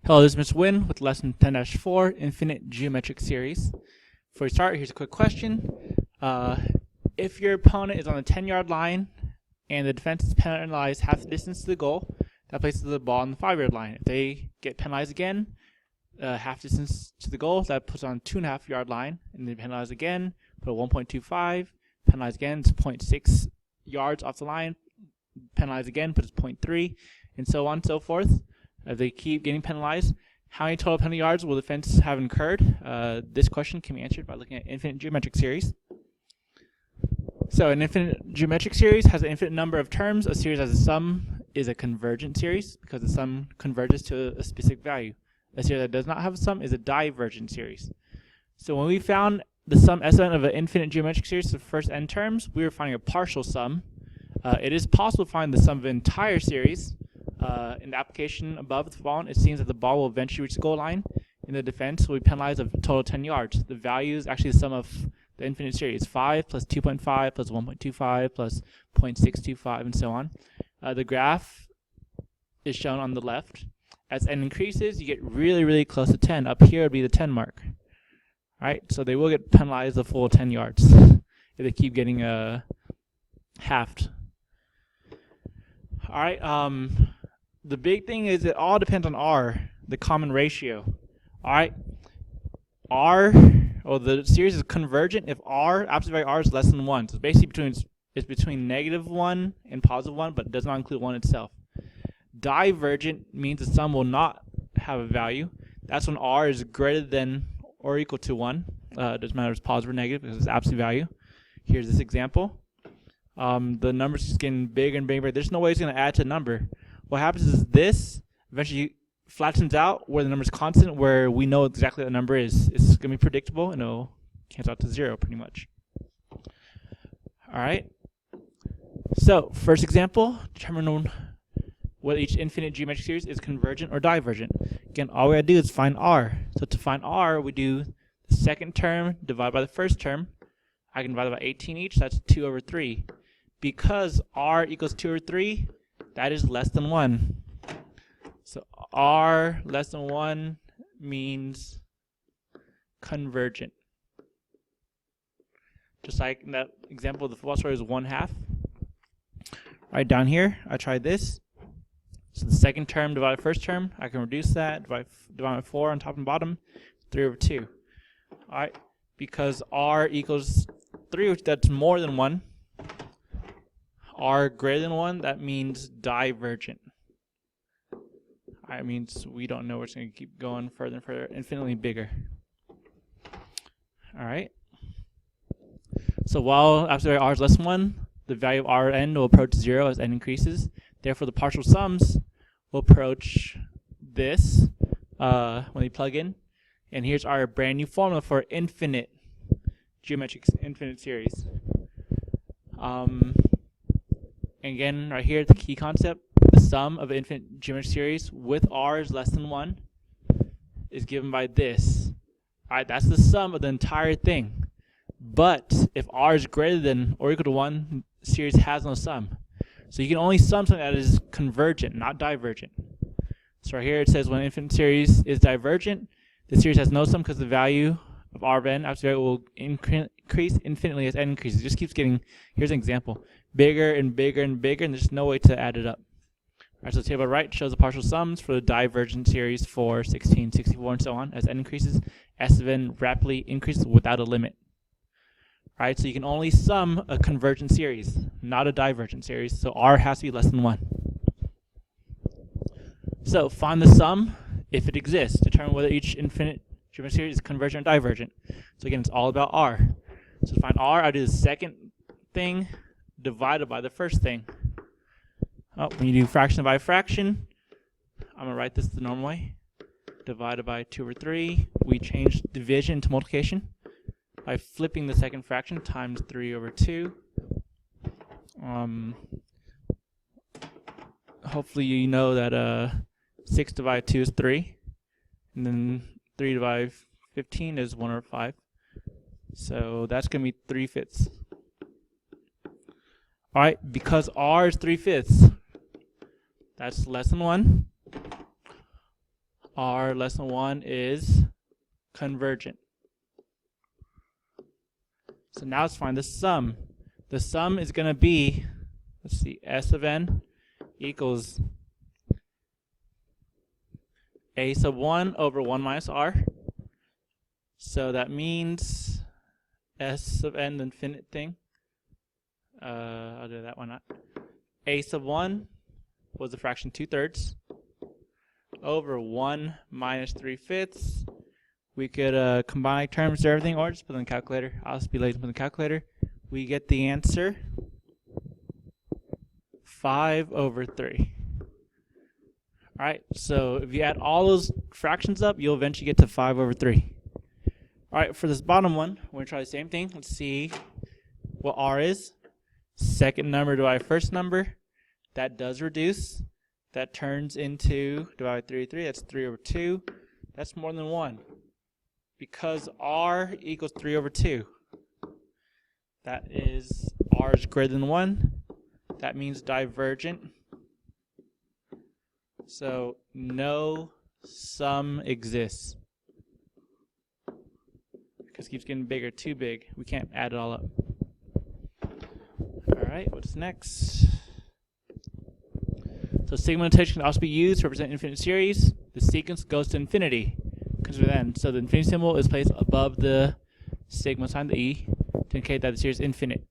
Hello, this is Mr. Wynn with lesson 10-4, Infinite Geometric Series. Before we start, here's a quick question. If your opponent is on the 10-yard line and the defense is penalized half the distance to the goal, that places the ball on the 5-yard line. If they get penalized again, half distance to the goal, that puts on 2.5-yard line, and then penalized again, put a 1.25, penalized again, it's 0.6 yards off the line, penalized again, put it's 0.3, and so on and so forth. If they keep getting penalized, how many total penalty yards will the defense have incurred? This question can be answered by looking at infinite geometric series. So an infinite geometric series has an infinite number of terms. A series has a sum is a convergent series because the sum converges to a specific value. A series that does not have a sum is a divergent series. So when we found the sum S(n) of an infinite geometric series, the first n terms, we were finding a partial sum. It is possible to find the sum of an entire series. In the application above the following, it seems that the ball will eventually reach the goal line. In the defense, will be penalized a total of 10 yards. The value is actually the sum of the infinite series, 5 plus 2.5 plus 1.25 plus 0.625 and so on. The graph is shown on the left. As n increases, you get really, really close to 10. Up here would be the 10 mark. All right, so they will get penalized a full 10 yards if they keep getting halved. All right, the big thing is it all depends on R, the common ratio. All right, the series is convergent if absolute value R is less than 1. So it's basically between -1 and +1, but it does not include 1 itself. Divergent means the sum will not have a value. That's when R is greater than or equal to 1. It doesn't matter if it's positive or negative because it's absolute value. Here's this example. The number's just getting bigger and bigger. There's no way it's going to add to a number. What happens is this eventually flattens out where the number is constant, where we know exactly what the number is. It's going to be predictable, and it'll cancel out to 0 pretty much. All right. So first example, determine whether each infinite geometric series is convergent or divergent. Again, all we got to do is find R. So to find R, we do the second term divided by the first term. I can divide it by 18 each. That's 2 over 3. Because R equals 2 over 3, that is less than 1. So R less than 1 means convergent. Just like in that example, the football score is 1/2. Right down here, I tried this. So the second term divided by first term, I can reduce that, divide by 4 on top and bottom, 3 over 2. All right, because R equals 3, which that's more than 1. R greater than 1, that means divergent. That means we don't know, we're just going to keep going further and further, infinitely bigger. All right. So while absolute value R is less than 1, the value of Rn will approach 0 as n increases. Therefore, the partial sums will approach this when you plug in. And here's our brand new formula for infinite series. Again, right here, the key concept, the sum of an infinite geometric series with R is less than 1 is given by this. All right, that's the sum of the entire thing. But if R is greater than or equal to 1, the series has no sum. So you can only sum something that is convergent, not divergent. So right here it says when an infinite series is divergent, the series has no sum because the value of R of n absolute value will increase infinitely as n increases. It just keeps getting, here's an example, bigger and bigger and bigger, and there's no way to add it up. All right, so the table on the right shows the partial sums for the divergent series 4, 16, 64, and so on. As n increases, S of n rapidly increases without a limit. All right, so you can only sum a convergent series, not a divergent series, so R has to be less than 1. So find the sum if it exists. Determine whether each infinite geometric series is convergent or divergent. So again, it's all about R. So to find R, I do the second thing divided by the first thing. When you do fraction by fraction, I'm going to write this the normal way. Divided by 2 over 3. We change division to multiplication by flipping the second fraction times 3 over 2. Hopefully you know that 6 divided 2 is 3. And then 3 divided 15 is 1 over 5. So that's going to be 3/5. All right, because R is 3/5, that's less than 1. r less than 1 is convergent. So now let's find the sum. The sum is going to be, let's see, S of n equals a sub 1 over 1 minus r. So that means S of n, the infinite thing. I'll do that one not. A sub 1 was the fraction 2/3 over 1 minus 3/5. We could combine terms to everything or just put it in the calculator. I'll just be lazy and put in the calculator. We get the answer 5/3. Alright, so if you add all those fractions up, you'll eventually get to 5/3. Alright, for this bottom one, we're going to try the same thing. Let's see what r is. Second number divided by first number. That does reduce. That turns into, divided by 3/3, that's 3/2. That's more than 1. Because r equals 3/2. That is, r is greater than 1. That means divergent. So no sum exists. Because it keeps getting bigger, too big. We can't add it all up. Alright, what's next? So sigma notation can also be used to represent infinite series. The sequence goes to infinity. Consider then. So the infinity symbol is placed above the sigma sign, the e, to indicate that the series is infinite.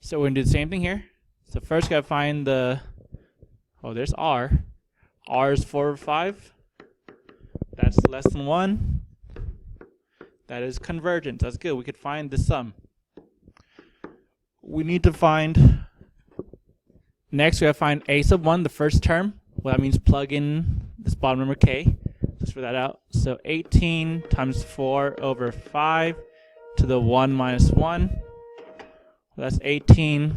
So we're going to do the same thing here. So first got to find the, oh, there's r. R is 4/5. That's less than 1. That is convergent. That's good. We could find the sum. We need to find, next we have to find a sub 1, the first term. Well, that means plug in this bottom number k. Let's figure that out. So 18 times 4/5 to the 1 minus 1. Well, that's 18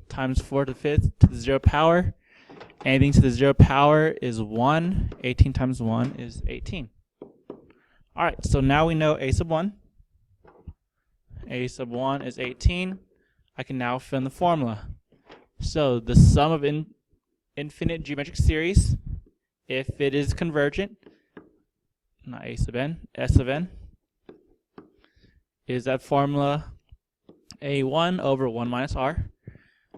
times 4 to the 5th to the 0 power. Anything to the 0 power is 1. 18 times 1 is 18. Alright, so now we know a sub 1. A sub 1 is 18. I can now fill in the formula. So the sum of infinite geometric series, if it is convergent, not a sub n, S of n, is that formula a1 over 1 minus r.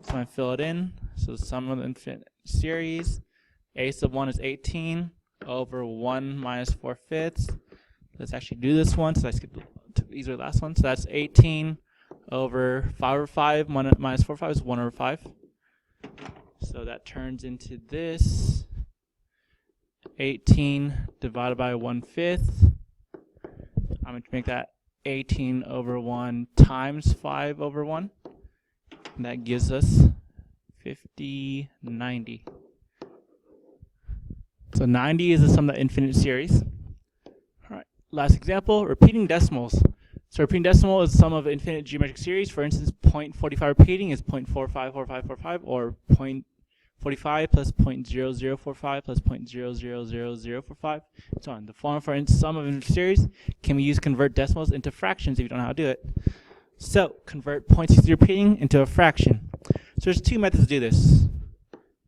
So I fill it in. So the sum of the infinite series, a sub 1 is 18 over 1 minus 4/5. Let's actually do this one. So I skipped the last one. So that's 18 over 5/5 minus 4/5 is 1/5. So that turns into this. 18 divided by 1/5. I'm going to make that 18 over 1 times 5/1. And that gives us 90. So 90 is the sum of the infinite series. Alright, last example, repeating decimals. So repeating decimal is the sum of infinite geometric series. For instance, 0.45 repeating is 0.454545, or 0.45 plus 0.0045 plus 0.000045, and so on. The formula for sum of infinite series can be used to convert decimals into fractions if you don't know how to do it. So convert 0.63 repeating into a fraction. So there's two methods to do this.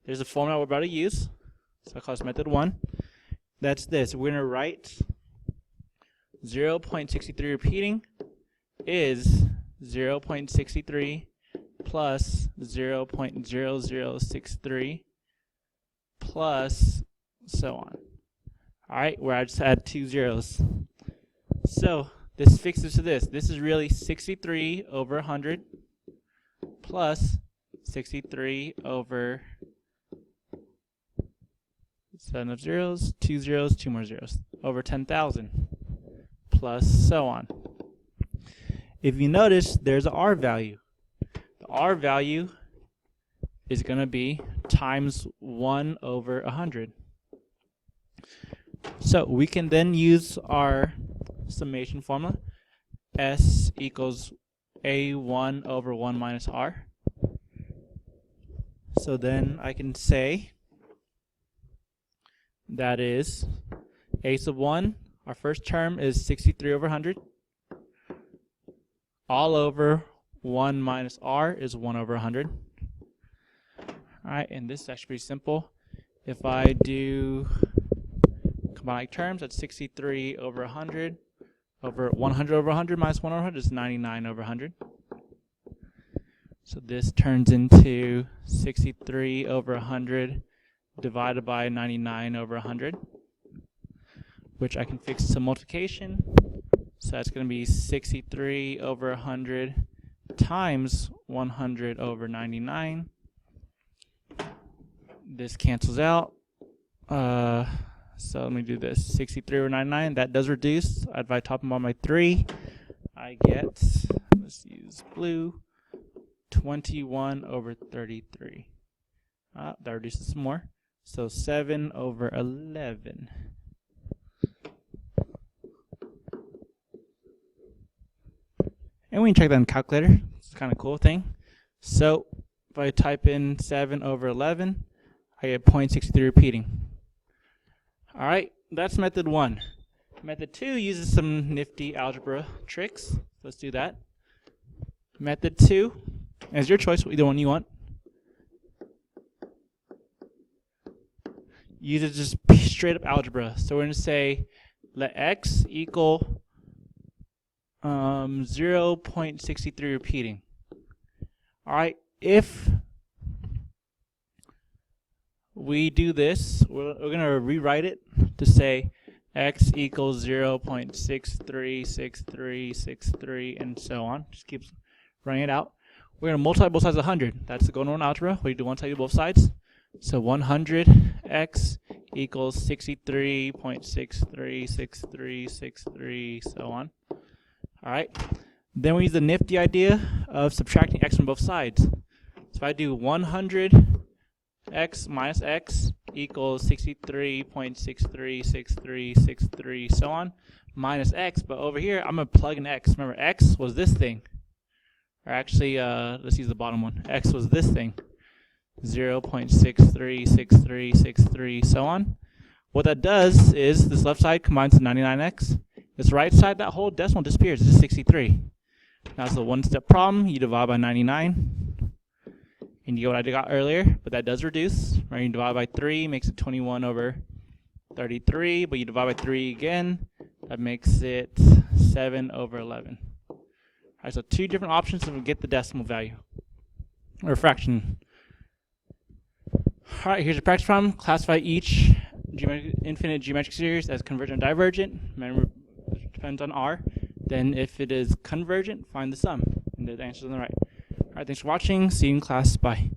There's a formula we're about to use. So I'll call this method 1. That's this. We're going to write 0.63 repeating is 0.63 plus 0.0063 plus so on. Alright, where I just add 2 zeros. So this fixes to this. This is really 63 over 100 plus 63 over 7 of zeros, 2 zeros, 2 more zeros, over 10,000 plus so on. If you notice, there's an r value. The r value is going to be times 1 over 100. So we can then use our summation formula. S equals a1 over 1 minus r. So then I can say that is a sub 1, our first term is 63 over 100. All over 1 minus r is 1 over 100. Alright, and this is actually pretty simple. If I do combine like terms, that's 63 over 100 over 100 over 100 minus 1 over 100 is 99 over 100. So this turns into 63 over 100 divided by 99 over 100, which I can fix to multiplication. So that's going to be 63 over 100 times 100 over 99. This cancels out. So let me do this. 63 over 99, that does reduce. I divide top and bottom by 3. I get, let's use blue, 21 over 33. That reduces some more. So 7 over 11. And we can check that in the calculator. It's kind of cool thing. So if I type in 7 over 11, I get 0.63 repeating. All right, that's method 1. Method 2 uses some nifty algebra tricks. Let's do that. Method 2, as your choice, either one you want. Uses just straight up algebra. So we're going to say let x equal 0.63 repeating. All right, if we do this, we're going to rewrite it to say x equals 0.636363 and so on. Just keeps running it out. We're going to multiply both sides of 100. That's the going on algebra. We do one side to both sides. So 100x equals 63.636363, so on. All right. Then we use the nifty idea of subtracting x from both sides. So if I do 100x minus x equals 63.636363, so on, minus x, but over here I'm going to plug in x. Remember, x was this thing. Or actually, let's use the bottom one. X was this thing. 0.636363, so on. What that does is this left side combines to 99x. This right side, that whole decimal disappears. It's just 63. Now it's a one-step problem. You divide by 99, and you get what I got earlier, but that does reduce. Right? You divide by 3, makes it 21 over 33, but you divide by 3 again, that makes it 7 over 11. All right, so 2 different options to get the decimal value, or fraction. All right, here's a practice problem. Classify each infinite geometric series as convergent or divergent. Remember, it depends on R. Then if it is convergent, find the sum. And the answer is on the right. All right, thanks for watching. See you in class. Bye.